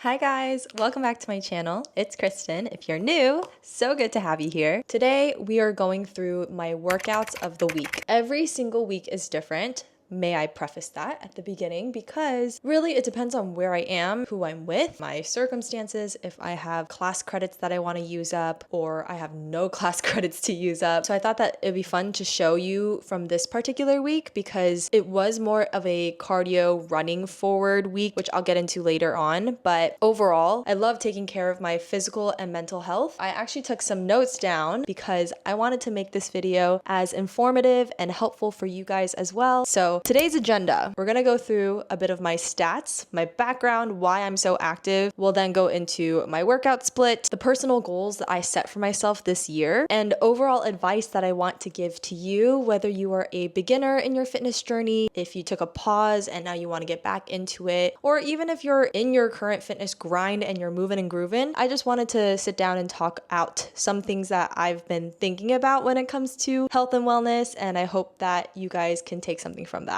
Hi guys, welcome back to my channel. It's Kristin. If you're new, so good to have you here. Today we are going through my workouts of the week. Every single week is different. May I preface that at the beginning because really it depends on where I am, who I'm with, my circumstances, if I have class credits that I want to use up or I have no class credits to use up. So I thought that it'd be fun to show you from this particular week because it was more of a cardio running forward week, which I'll get into later on. But overall, I love taking care of my physical and mental health. I actually took some notes down because I wanted to make this video as informative and helpful for you guys as well. So today's agenda, we're gonna go through a bit of my stats, my background, why I'm so active. We'll then go into my workout split, the personal goals that I set for myself this year, and overall advice that I want to give to you, whether you are a beginner in your fitness journey, if you took a pause and now you want to get back into it, or even if you're in your current fitness grind and you're moving and grooving. I just wanted to sit down and talk out some things that I've been thinking about when it comes to health and wellness, and I hope that you guys can take something from that.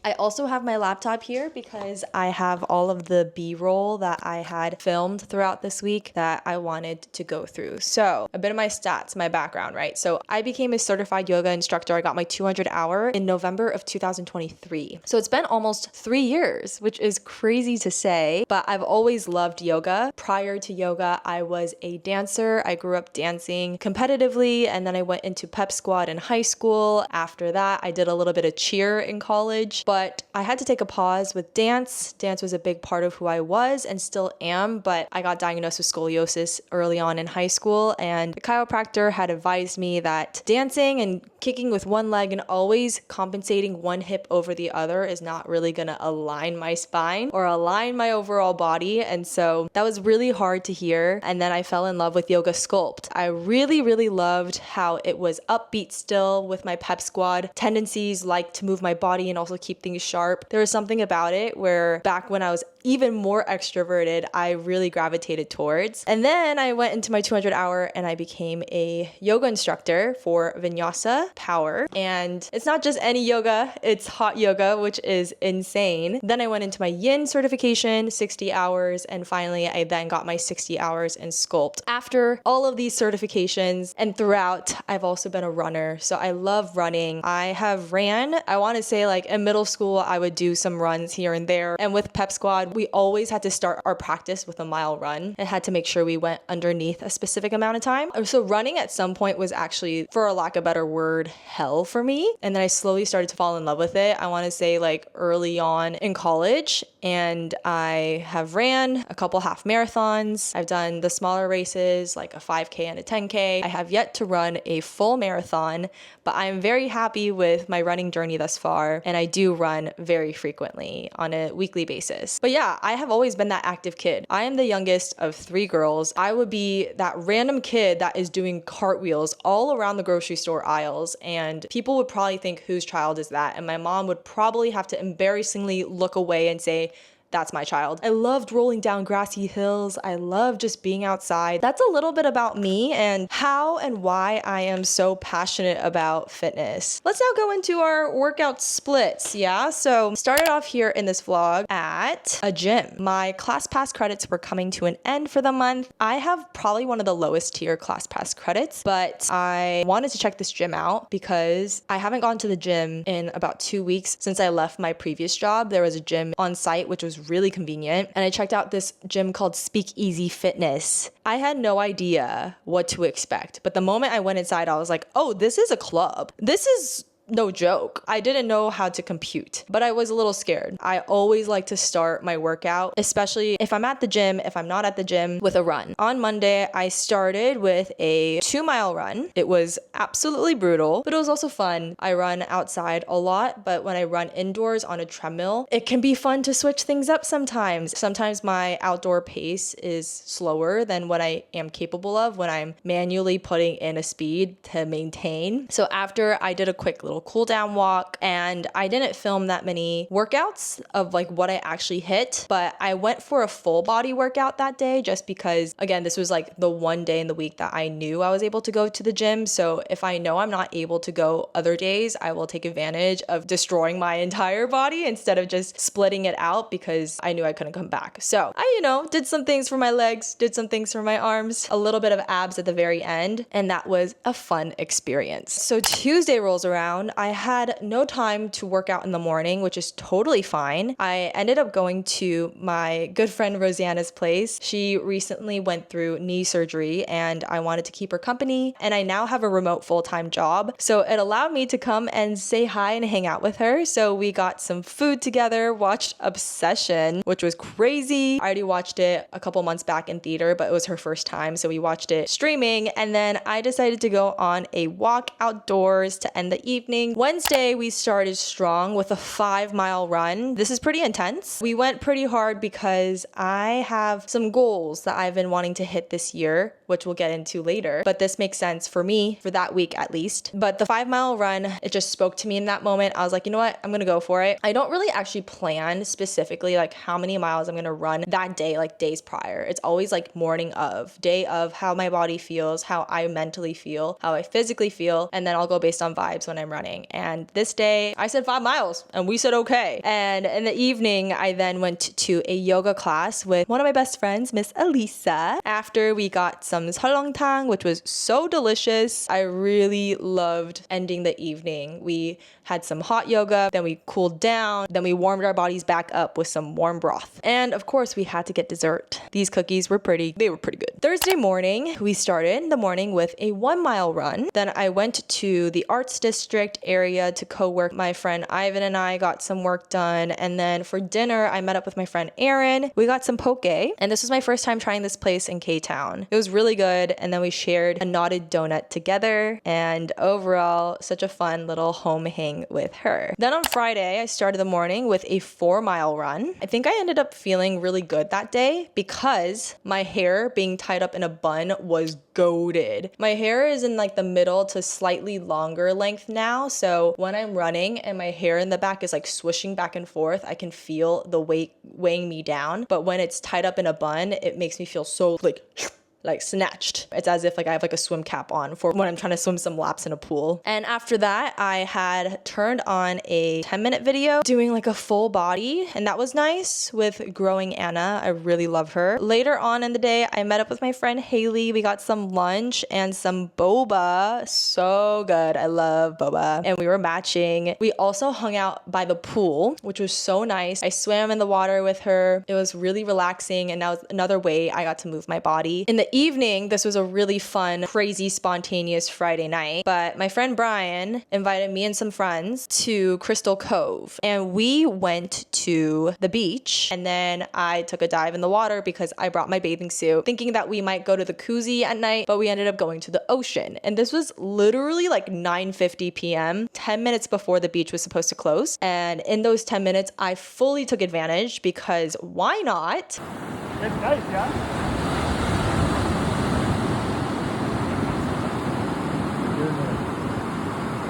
I also have my laptop here because I have all of the B-roll that I had filmed throughout this week that I wanted to go through. So a bit of my stats, my background, right? So I became a certified yoga instructor. I got my 200 hour in November of 2023. So it's been almost 3 years, which is crazy to say, but I've always loved yoga. Prior to yoga, I was a dancer. I grew up dancing competitively, and then I went into pep squad in high school. After that, I did a little bit of cheer in college, but I had to take a pause with dance. Dance was a big part of who I was and still am, but I got diagnosed with scoliosis early on in high school, and the chiropractor had advised me that dancing and kicking with one leg and always compensating one hip over the other is not really gonna align my spine or align my overall body, and so that was really hard to hear. And then I fell in love with yoga sculpt. I really loved how it was upbeat still with my pep squad tendencies, like to move my body and also keep things sharp. There was something about it where back when I was even more extroverted, I really gravitated towards. And then I went into my 200 hour and I became a yoga instructor for Vinyasa Power. And it's not just any yoga, it's hot yoga, which is insane. Then I went into my Yin certification, 60 hours, and finally I then got my 60 hours in sculpt. After all of these certifications and throughout, I've also been a runner. So I love running. I have ran, I want to say like in middle school, I would do some runs here and there. And with Pep Squad, we always had to start our practice with a mile run and had to make sure we went underneath a specific amount of time. So running at some point was actually, for a lack of a better word, hell for me. And then I slowly started to fall in love with it. I want to say like early on in college. And I have ran a couple half marathons. I've done the smaller races like a 5K and a 10K. I have yet to run a full marathon, but I'm very happy with my running journey thus far. And I do run very frequently on a weekly basis. But yeah, I have always been that active kid. I am the youngest of 3 girls. I would be that random kid that is doing cartwheels all around the grocery store aisles, and people would probably think, whose child is that? And my mom would probably have to embarrassingly look away and say, that's my child. I loved rolling down grassy hills. I love just being outside. That's a little bit about me and how and why I am so passionate about fitness. Let's now go into our workout splits. Yeah, so started off here in this vlog at a gym. My class pass credits were coming to an end for the month. I have probably one of the lowest tier class pass credits, but I wanted to check this gym out because I haven't gone to the gym in about 2 weeks since I left my previous job. There was a gym on site, which was really convenient. And I checked out this gym called Speakeasy Fitness. I had no idea what to expect, but the moment I went inside, I was like, oh, this is a club. This is no joke. I didn't know how to compute, but I was a little scared. I always like to start my workout, especially if I'm at the gym, if I'm not at the gym, with a run. On Monday, I started with a 2-mile run. It was absolutely brutal, but it was also fun. I run outside a lot, but when I run indoors on a treadmill, it can be fun to switch things up sometimes. Sometimes my outdoor pace is slower than what I am capable of when I'm manually putting in a speed to maintain. So after I did a quick little little cool down walk, and I didn't film that many workouts of like what I actually hit, but I went for a full body workout that day just because, again, this was like the one day in the week that I knew I was able to go to the gym. So if I know I'm not able to go other days, I will take advantage of destroying my entire body instead of just splitting it out because I knew I couldn't come back. So I, did some things for my legs, did some things for my arms, a little bit of abs at the very end, and that was a fun experience. So Tuesday rolls around. I had no time to work out in the morning, which is totally fine. I ended up going to my good friend Rosanna's place. She recently went through knee surgery and I wanted to keep her company, and I now have a remote full-time job. So it allowed me to come and say hi and hang out with her. So we got some food together, watched Obsession, which was crazy. I already watched it a couple months back in theater, but it was her first time. So we watched it streaming, and then I decided to go on a walk outdoors to end the evening. Wednesday, we started strong with a 5-mile run. This is pretty intense. We went pretty hard because I have some goals that I've been wanting to hit this year, which we'll get into later, but this makes sense for me for that week at least. But the 5-mile run, it just spoke to me in that moment. I was like, you know what? I'm gonna go for it. I don't really actually plan specifically like how many miles I'm gonna run that day, like days prior. It's always like morning of, day of, how my body feels, how I mentally feel, how I physically feel, and then I'll go based on vibes when I'm running. And this day I said 5 miles and we said okay. And in the evening, I then went to a yoga class with one of my best friends, Miss Elisa. After we got some 설렁탕, which was so delicious. I really loved ending the evening. We had some hot yoga, then we cooled down, then we warmed our bodies back up with some warm broth. And of course, we had to get dessert. These cookies were pretty good. Thursday morning, we started the morning with a 1-mile run. Then I went to the Arts District area to co-work. My friend Ivan and I got some work done. And then for dinner, I met up with my friend Erin. We got some poke, and this was my first time trying this place in K-Town. It was really good. And then we shared a knotted donut together, and overall, such a fun little home hang with her. Then on Friday, I started the morning with a 4-mile run. I think I ended up feeling really good that day because my hair being tied up in a bun was goated. My hair is in like the middle to slightly longer length now, so when I'm running and my hair in the back is like swishing back and forth, I can feel the weight weighing me down. But when it's tied up in a bun, it makes me feel so like snatched. It's as if like I have like a swim cap on for when I'm trying to swim some laps in a pool. And after that, I had turned on a 10-minute video doing like a full body, and that was nice with Growing Anna. I really love her. Later on in the day, I met up with my friend Haley. We got some lunch and some boba. So good. I love boba. And we were matching. We also hung out by the pool, which was so nice. I swam in the water with her. It was really relaxing, and that was another way I got to move my body. In the evening, this was a really fun, crazy, spontaneous Friday night, but my friend Brian invited me and some friends to Crystal Cove, and we went to the beach, and then I took a dive in the water because I brought my bathing suit, thinking that we might go to the koozie at night, but we ended up going to the ocean. And this was literally like 9:50 p.m., 10 minutes before the beach was supposed to close. And in those 10 minutes, I fully took advantage because why not? It's nice, yeah?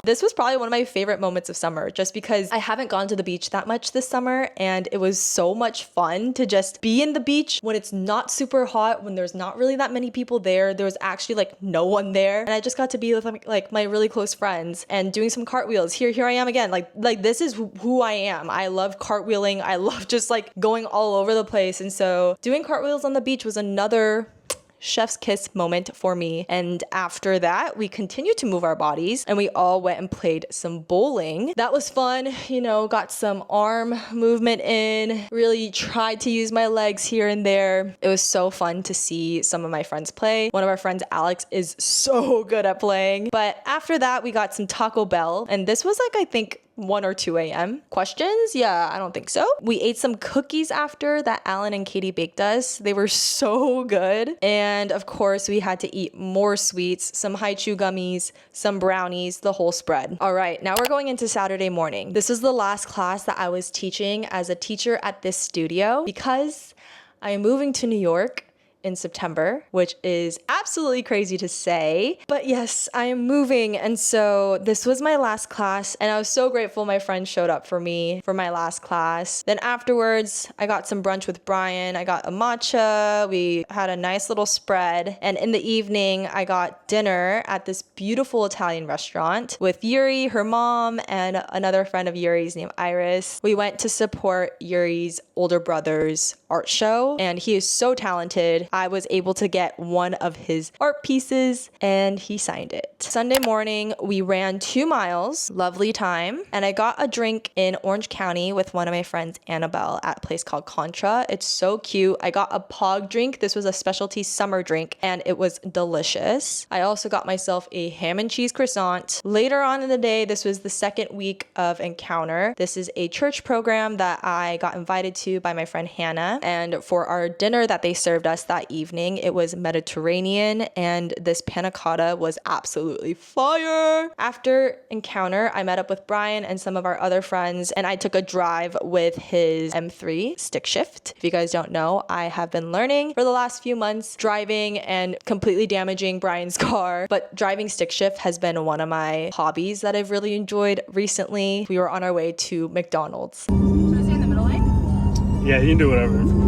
This was probably one of my favorite moments of summer just because I haven't gone to the beach that much this summer, and it was so much fun to just be in the beach when it's not super hot, when there's not really that many people there. There was actually like no one there, and I just got to be with like my really close friends and doing some cartwheels. Here I am again. Like this is who I am. I love cartwheeling. I love just like going all over the place, and so doing cartwheels on the beach was another chef's kiss moment for me. And after that, we continued to move our bodies and we all went and played some bowling. That was fun, got some arm movement in, really tried to use my legs here and there. It was so fun to see some of my friends play. One of our friends, Alex, is so good at playing. But after that, we got some Taco Bell, and this was like, I think, 1 or 2 a.m. Questions? Yeah, I don't think so. We ate some cookies after that Alan and Katie baked us. They were so good. And of course, we had to eat more sweets, some haichu gummies, some brownies, the whole spread. All right, now we're going into Saturday morning. This is the last class that I was teaching as a teacher at this studio because I am moving to New York in September, which is absolutely crazy to say. But yes, I am moving. And so this was my last class, and I was so grateful my friend showed up for me for my last class. Then afterwards, I got some brunch with Brian. I got a matcha. We had a nice little spread. And in the evening, I got dinner at this beautiful Italian restaurant with Yuri, her mom, and another friend of Yuri's named Iris. We went to support Yuri's older brother's art show, and he is so talented. I was able to get one of his art pieces, and he signed it. Sunday morning, we ran 2 miles, lovely time, and I got a drink in Orange County with one of my friends, Annabelle, at a place called Contra. It's so cute. I got a Pog drink. This was a specialty summer drink, and it was delicious. I also got myself a ham and cheese croissant. Later on in the day, this was the second week of Encounter. This is a church program that I got invited to by my friend Hannah, and for our dinner that they served us that evening, it was Mediterranean, and this panna cotta was absolutely fire. After Encounter, I met up with Brian and some of our other friends, and I took a drive with his M3 stick shift. If you guys don't know, I have been learning for the last few months driving and completely damaging Brian's car, but driving stick shift has been one of my hobbies that I've really enjoyed recently. We were on our way to McDonald's. Should I stay in the middle lane? Yeah, you can do whatever.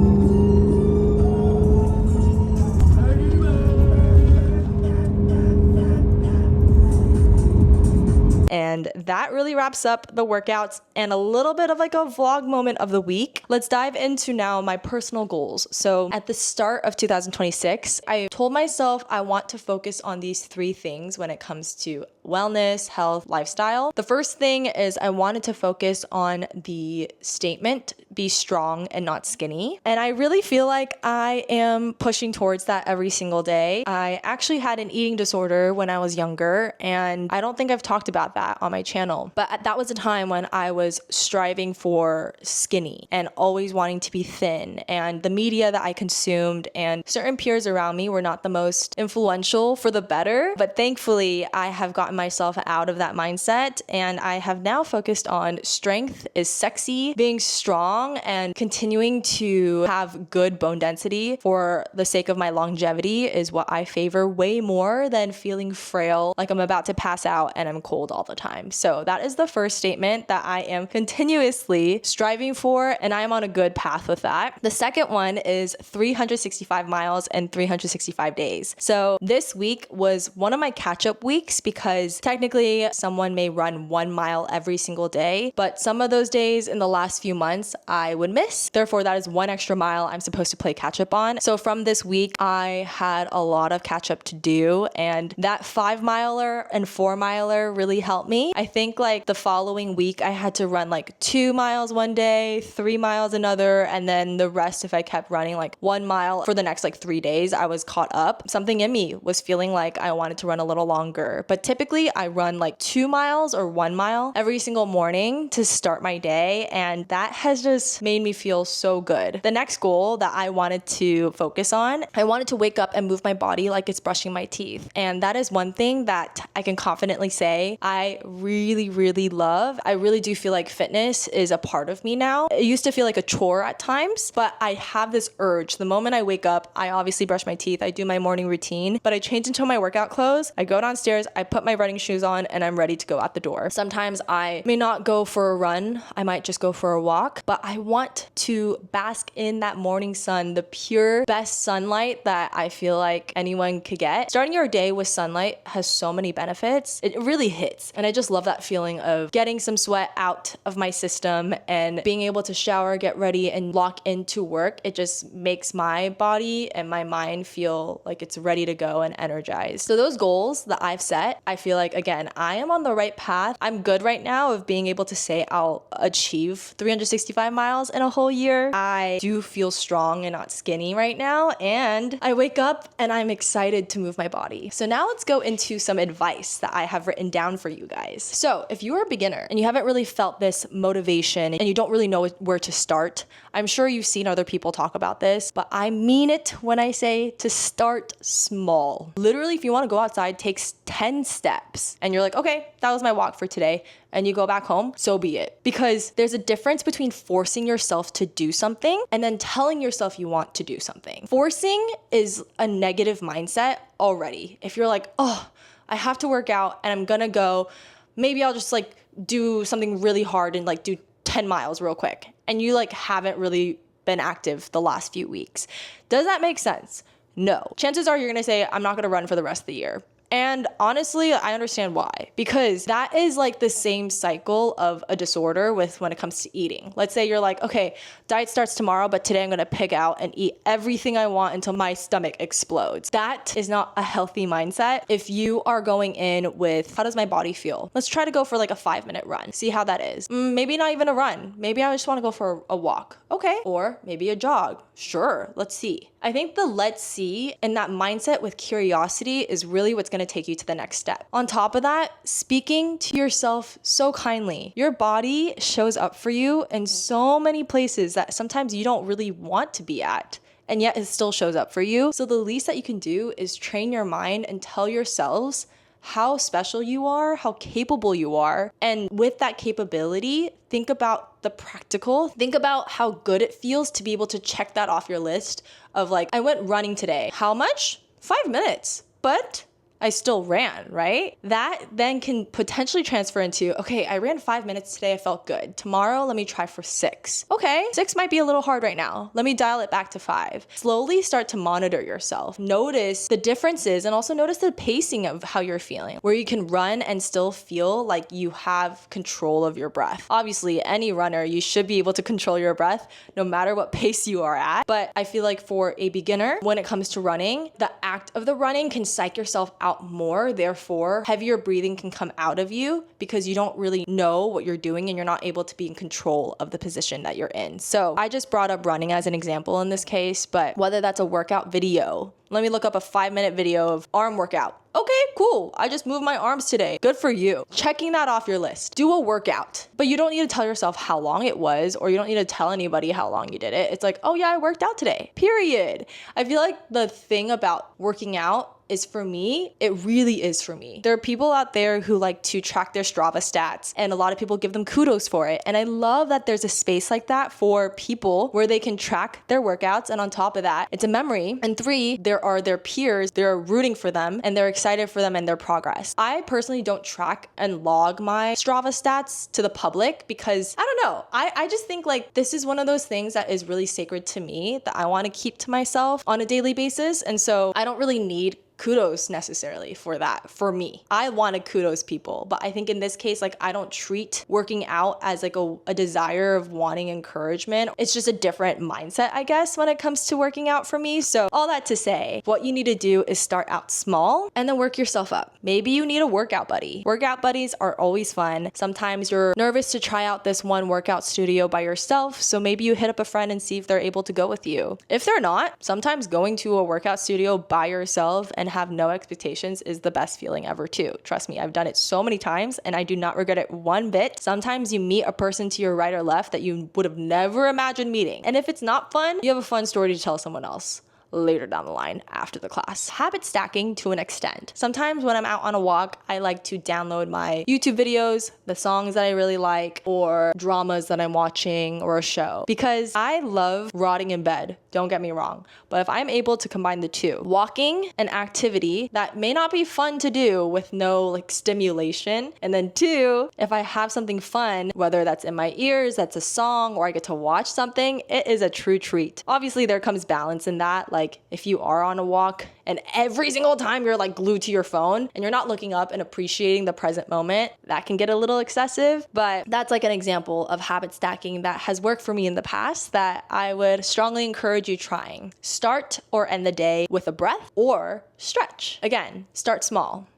And that really wraps up the workouts and a little bit of like a vlog moment of the week. Let's dive into now my personal goals. So at the start of 2026, I told myself I want to focus on these 3 things when it comes to wellness, health, lifestyle. The first thing is I wanted to focus on the statement, be strong and not skinny. And I really feel like I am pushing towards that every single day. I actually had an eating disorder when I was younger, and I don't think I've talked about that on my channel. But that was a time when I was striving for skinny and always wanting to be thin. And the media that I consumed and certain peers around me were not the most influential for the better. But thankfully, I have gotten myself out of that mindset, and I have now focused on strength is sexy, being strong, and continuing to have good bone density for the sake of my longevity is what I favor way more than feeling frail, like I'm about to pass out and I'm cold all the time. So that is the first statement that I am continuously striving for, and I am on a good path with that. The second one is 365 miles and 365 days. So this week was one of my catch-up weeks because technically someone may run 1 mile every single day, but some of those days in the last few months I would miss. Therefore, that is 1 extra mile I'm supposed to play catch up on. So from this week, I had a lot of catch up to do, and that 5 miler and 4 miler really helped me. I think like the following week, I had to run like 2 miles one day, 3 miles another, and then the rest, if I kept running like 1 mile for the next like 3 days, I was caught up. Something in me was feeling like I wanted to run a little longer, but typically I run like 2 miles or 1 mile every single morning to start my day, and that has just made me feel so good. The next goal that I wanted to focus on, I wanted to wake up and move my body like it's brushing my teeth, and that is one thing that I can confidently say I really love. I really do feel like fitness is a part of me now. It used to feel like a chore at times, but I have this urge. The moment I wake up, I obviously brush my teeth, I do my morning routine, but I change into my workout clothes, I go downstairs, I put my running shoes on, and I'm ready to go out the door. Sometimes I may not go for a run, I might just go for a walk, but I want to bask in that morning sun, the pure best sunlight that I feel like anyone could get. Starting your day with sunlight has so many benefits. It really hits, and I just love that feeling of getting some sweat out of my system and being able to shower, get ready, and lock into work. It just makes my body and my mind feel like it's ready to go and energized. So those goals that I've set, I feel like, again, I am on the right path. I'm good right now of being able to say I'll achieve 365 miles in a whole year. I do feel strong and not skinny right now, and I wake up and I'm excited to move my body. So now let's go into some advice that I have written down for you guys. So if you're a beginner and you haven't really felt this motivation and you don't really know where to start, I'm sure you've seen other people talk about this, but I mean it when I say to start small. Literally, if you want to go outside, take 10 steps. steps and you're like, okay, that was my walk for today, and you go back home, so be it. Because there's a difference between forcing yourself to do something and then telling yourself you want to do something. Forcing is a negative mindset already. If you're like, oh, I have to work out and I'm gonna go, maybe I'll just like do something really hard and like do 10 miles real quick. And you like haven't really been active the last few weeks. Does that make sense? No. Chances are you're gonna say, I'm not gonna run for the rest of the year. And honestly, I understand why, because that is like the same cycle of a disorder with when it comes to eating. Let's say you're like, okay, diet starts tomorrow, but today I'm gonna pig out and eat everything I want until my stomach explodes. That is not a healthy mindset. If you are going in with, how does my body feel? Let's try to go for like a 5-minute run. See how that is. Maybe not even a run. Maybe I just wanna go for a walk. Okay. Or maybe a jog. Sure, let's see. I think the let's see and that mindset with curiosity is really what's going to take you to the next step. On top of that, speaking to yourself so kindly. Your body shows up for you in so many places that sometimes you don't really want to be at, and yet it still shows up for you. So the least that you can do is train your mind and tell yourselves how special you are, how capable you are. And with that capability, think about the practical. Think about how good it feels to be able to check that off your list of like, I went running today. How much? 5 minutes. But I still ran, right? That then can potentially transfer into, okay, I ran 5 minutes today, I felt good. Tomorrow, let me try for 6. Okay, 6 might be a little hard right now. Let me dial it back to 5. Slowly start to monitor yourself. Notice the differences and also notice the pacing of how you're feeling, where you can run and still feel like you have control of your breath. Obviously, any runner, you should be able to control your breath no matter what pace you are at. But I feel like for a beginner, when it comes to running, the act of the running can psych yourself out more. Therefore, heavier breathing can come out of you because you don't really know what you're doing and you're not able to be in control of the position that you're in. So I just brought up running as an example in this case, but whether that's a workout video, let me look up a 5-minute video of arm workout. Okay, cool. I just moved my arms today. Good for you. Checking that off your list. Do a workout. But you don't need to tell yourself how long it was, or you don't need to tell anybody how long you did it. It's like, oh yeah, I worked out today. Period. I feel like the thing about working out is, for me, it really is for me. There are people out there who like to track their Strava stats, and a lot of people give them kudos for it. And I love that there's a space like that for people where they can track their workouts. And on top of that, it's a memory. And 3, there are their peers, they're rooting for them and they're excited for them and their progress. I personally don't track and log my Strava stats to the public because I don't know. I just think like this is one of those things that is really sacred to me that I want to keep to myself on a daily basis. And so I don't really need kudos necessarily for that. For me, I want to kudos people, but I think in this case, like I don't treat working out as like a desire of wanting encouragement. It's just a different mindset, I guess, when it comes to working out for me. So all that to say, what you need to do is start out small and then work yourself up. Maybe you need a workout buddy. Workout buddies are always fun. Sometimes you're nervous to try out this one workout studio by yourself, so maybe you hit up a friend and see if they're able to go with you. If they're not, sometimes going to a workout studio by yourself and have no expectations is the best feeling ever too. Trust me, I've done it so many times and I do not regret it one bit. Sometimes you meet a person to your right or left that you would have never imagined meeting. And if it's not fun, you have a fun story to tell someone else later down the line after the class. Habit stacking to an extent. Sometimes when I'm out on a walk, I like to download my YouTube videos, the songs that I really like, or dramas that I'm watching, or a show. Because I love rotting in bed, don't get me wrong. But if I'm able to combine the two, walking an activity that may not be fun to do with no like stimulation, and then 2, if I have something fun, whether that's in my ears, that's a song, or I get to watch something, it is a true treat. Obviously, there comes balance in that. Like if you are on a walk and every single time you're like glued to your phone and you're not looking up and appreciating the present moment, that can get a little excessive. But that's like an example of habit stacking that has worked for me in the past that I would strongly encourage you trying. Start or end the day with a breath or stretch. Again, start small.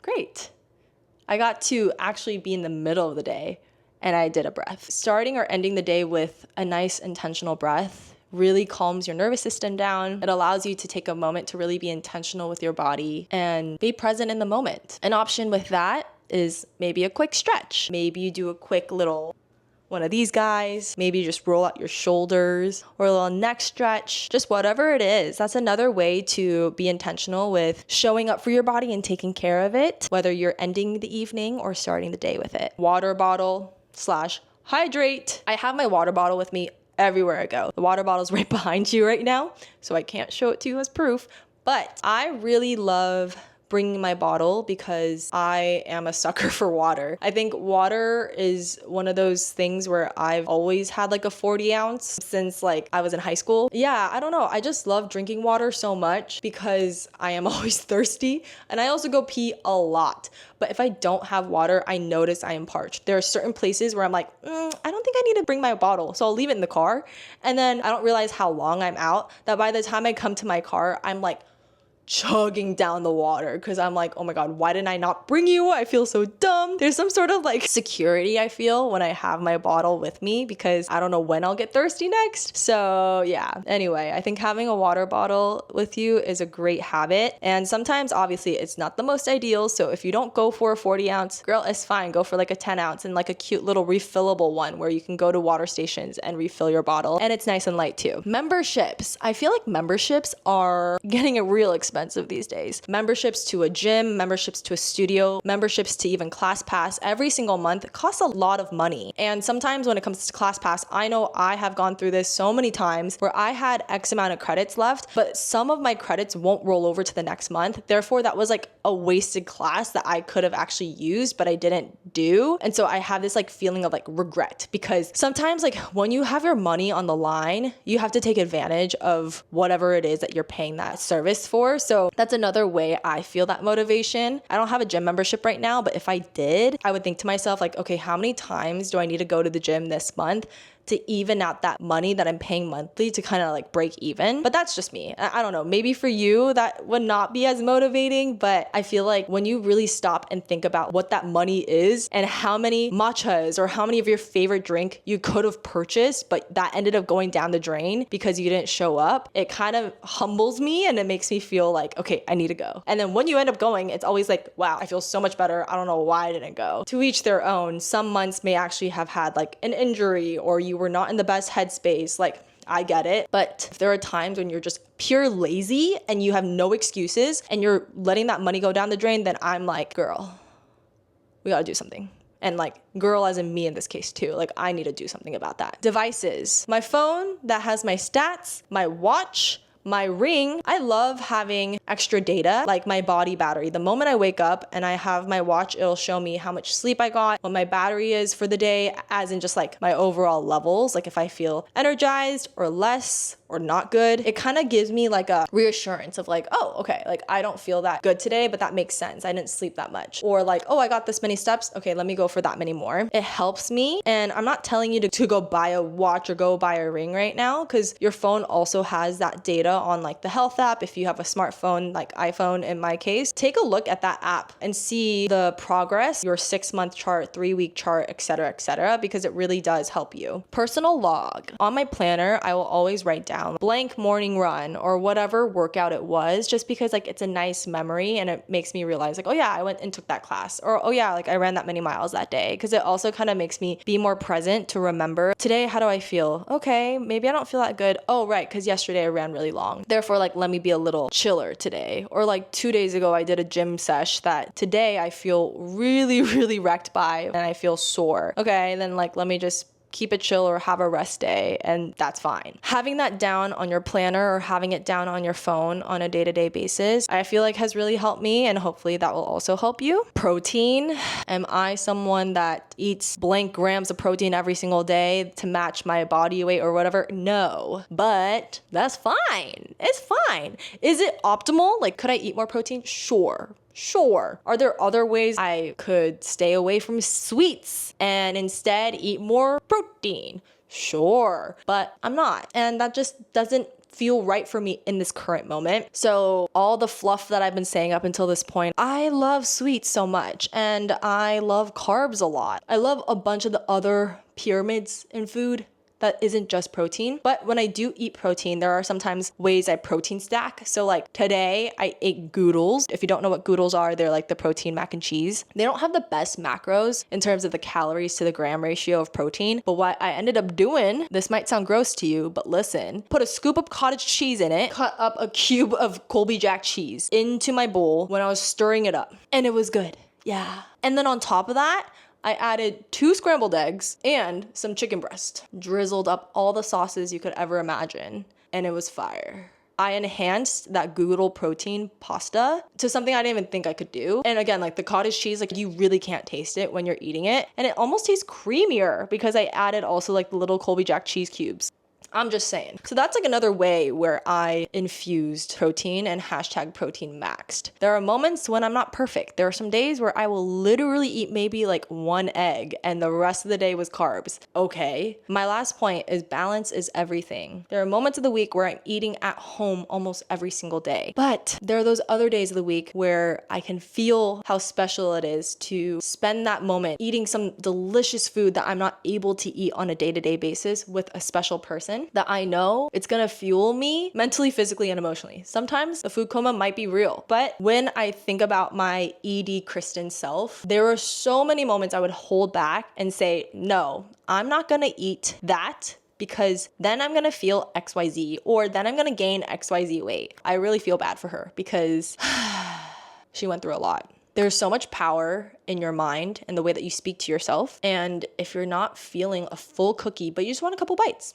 Great. I got to actually be in the middle of the day and I did a breath. Starting or ending the day with a nice intentional breath really calms your nervous system down. It allows you to take a moment to really be intentional with your body and be present in the moment. An option with that is maybe a quick stretch. Maybe you do a quick little one of these guys, maybe just roll out your shoulders or a little neck stretch, just whatever it is. That's another way to be intentional with showing up for your body and taking care of it, whether you're ending the evening or starting the day with it. Water bottle / hydrate. I have my water bottle with me everywhere I go. The water bottle's right behind you right now, so I can't show it to you as proof, but I really love bringing my bottle because I am a sucker for water. I think water is one of those things where I've always had like a 40 ounce since like I was in high school. Yeah, I don't know. I just love drinking water so much because I am always thirsty, and I also go pee a lot. But if I don't have water, I notice I am parched. There are certain places where I'm like, I don't think I need to bring my bottle. So I'll leave it in the car. And then I don't realize how long I'm out, that by the time I come to my car, I'm like chugging down the water because I'm like, oh my God, why didn't I not bring you? I feel so dumb. There's some sort of like security I feel when I have my bottle with me because I don't know when I'll get thirsty next. So yeah, anyway, I think having a water bottle with you is a great habit. And sometimes obviously it's not the most ideal. So if you don't go for a 40 ounce, girl, it's fine. Go for like a 10 ounce and like a cute little refillable one where you can go to water stations and refill your bottle. And it's nice and light too. Memberships. I feel like memberships are getting a real expensive these days. Memberships to a gym, memberships to a studio, memberships to even ClassPass every single month costs a lot of money. And sometimes when it comes to ClassPass, I know I have gone through this so many times where I had X amount of credits left, but some of my credits won't roll over to the next month. Therefore, that was like a wasted class that I could have actually used, but I didn't do. And so I have this like feeling of like regret because sometimes like when you have your money on the line, you have to take advantage of whatever it is that you're paying that service for. So that's another way I feel that motivation. I don't have a gym membership right now, but if I did, I would think to myself like, okay, how many times do I need to go to the gym this month to even out that money that I'm paying monthly to kind of like break even? But that's just me. I don't know. Maybe for you that would not be as motivating, but I feel like when you really stop and think about what that money is and how many matchas or how many of your favorite drink you could have purchased, but that ended up going down the drain because you didn't show up, it kind of humbles me and it makes me feel like, okay, I need to go. And then when you end up going, it's always like, wow, I feel so much better. I don't know why I didn't go. To each their own. Some months may actually have had like an injury or you were not in the best headspace. Like, I get it. But if there are times when you're just pure lazy and you have no excuses and you're letting that money go down the drain, then I'm like, girl, we gotta do something. And like, girl as in me in this case too. Like, I need to do something about that. Devices. My phone that has my stats, my watch, my ring. I love having extra data, like my body battery. The moment I wake up and I have my watch, it'll show me how much sleep I got, what my battery is for the day, as in just like my overall levels. Like if I feel energized or less or not good, it kind of gives me like a reassurance of like, oh, okay, like I don't feel that good today, but that makes sense. I didn't sleep that much. Or like, oh, I got this many steps. Okay, let me go for that many more. It helps me. And I'm not telling you to go buy a watch or go buy a ring right now, because your phone also has that data on like the health app. If you have a smartphone, like iPhone in my case, take a look at that app and see the progress, your 6-month chart, 3-week chart, etc., because it really does help you. Personal log. On my planner, I will always write down blank morning run or whatever workout it was, just because like it's a nice memory and it makes me realize like, oh yeah, I went and took that class, or oh yeah, like I ran that many miles that day, because it also kind of makes me be more present to remember today, how do I feel? Okay, maybe I don't feel that good. Oh right, because yesterday I ran really long. Therefore, like let me be a little chiller today. Or like 2 days ago I did a gym sesh that today I feel really, really wrecked by and I feel sore. Okay, then like let me just keep it chill or have a rest day, and that's fine. Having that down on your planner or having it down on your phone on a day-to-day basis, I feel like has really helped me, and hopefully that will also help you. Protein. Am I someone that eats blank grams of protein every single day to match my body weight or whatever? No, but that's fine. It's fine. Is it optimal? Like, could I eat more protein? Sure. Are there other ways I could stay away from sweets and instead eat more protein? Sure, but I'm not. And that just doesn't feel right for me in this current moment. So all the fluff that I've been saying up until this point, I love sweets so much and I love carbs a lot. I love a bunch of the other pyramids in food that isn't just protein. But when I do eat protein, there are sometimes ways I protein stack. So like today I ate goodles. If you don't know what goodles are, they're like the protein mac and cheese. They don't have the best macros in terms of the calories to the gram ratio of protein. But what I ended up doing, this might sound gross to you, but listen, put a scoop of cottage cheese in it, cut up a cube of Colby Jack cheese into my bowl when I was stirring it up. And it was good. Yeah. And then on top of that, I added 2 scrambled eggs and some chicken breast. Drizzled up all the sauces you could ever imagine. And it was fire. I enhanced that goodle protein pasta to something I didn't even think I could do. And again, like the cottage cheese, like you really can't taste it when you're eating it. And it almost tastes creamier because I added also like the little Colby Jack cheese cubes. I'm just saying. So that's like another way where I infused protein and hashtag protein maxed. There are moments when I'm not perfect. There are some days where I will literally eat maybe like 1 egg and the rest of the day was carbs. Okay. My last point is balance is everything. There are moments of the week where I'm eating at home almost every single day. But there are those other days of the week where I can feel how special it is to spend that moment eating some delicious food that I'm not able to eat on a day-to-day basis with a special person that I know it's gonna fuel me mentally, physically, and emotionally. Sometimes the food coma might be real, but when I think about my ED Kristin self, there were so many moments I would hold back and say, no, I'm not gonna eat that because then I'm gonna feel XYZ or then I'm gonna gain XYZ weight. I really feel bad for her because she went through a lot. There's so much power in your mind and the way that you speak to yourself. And if you're not feeling a full cookie, but you just want a couple bites,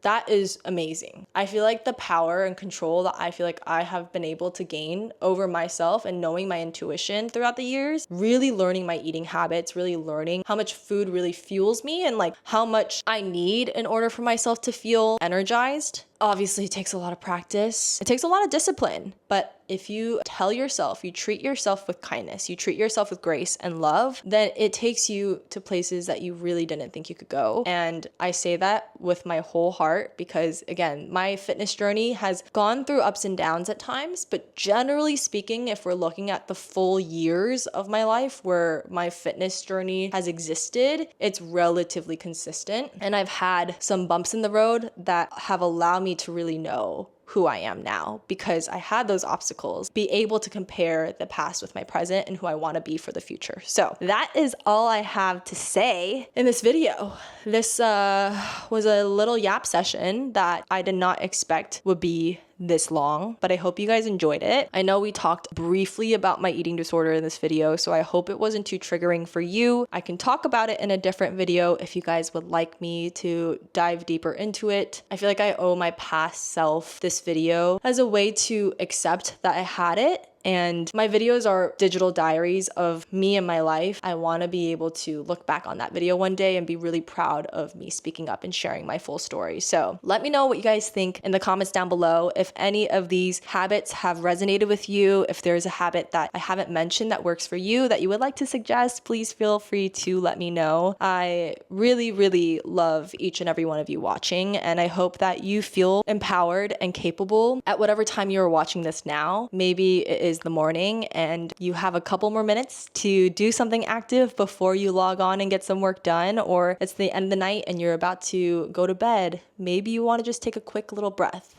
that is amazing. I feel like the power and control that I feel like I have been able to gain over myself and knowing my intuition throughout the years, really learning my eating habits, really learning how much food really fuels me and like how much I need in order for myself to feel energized. Obviously, it takes a lot of practice. It takes a lot of discipline. But if you tell yourself, you treat yourself with kindness, you treat yourself with grace and love, then it takes you to places that you really didn't think you could go. And I say that with my whole heart because, again, my fitness journey has gone through ups and downs at times. But generally speaking, if we're looking at the full years of my life where my fitness journey has existed, it's relatively consistent. And I've had some bumps in the road that have allowed me to really know who I am now because I had those obstacles, be able to compare the past with my present and who I want to be for the future. So that is all I have to say in this video. This was a little yap session that I did not expect would be this long, but I hope you guys enjoyed it. I know we talked briefly about my eating disorder in this video, so I hope it wasn't too triggering for you. I can talk about it in a different video if you guys would like me to dive deeper into it. I feel like I owe my past self this video as a way to accept that I had it. And my videos are digital diaries of me and my life. I want to be able to look back on that video one day and be really proud of me speaking up and sharing my full story. So let me know what you guys think in the comments down below. If any of these habits have resonated with you, if there's a habit that I haven't mentioned that works for you that you would like to suggest, please feel free to let me know. I really, really love each and every one of you watching, and I hope that you feel empowered and capable at whatever time you're watching this now. Maybe it is the morning and you have a couple more minutes to do something active before you log on and get some work done, or it's the end of the night and you're about to go to bed. Maybe you want to just take a quick little breath.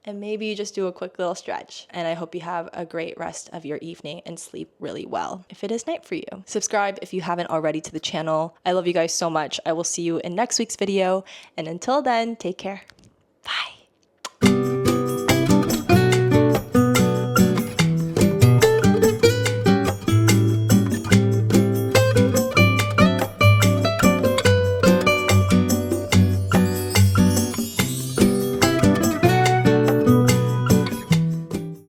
And maybe you just do a quick little stretch. And I hope you have a great rest of your evening and sleep really well if it is night for you. Subscribe if you haven't already to the channel. I love you guys so much. I will see you in next week's video. And until then, take care. Bye.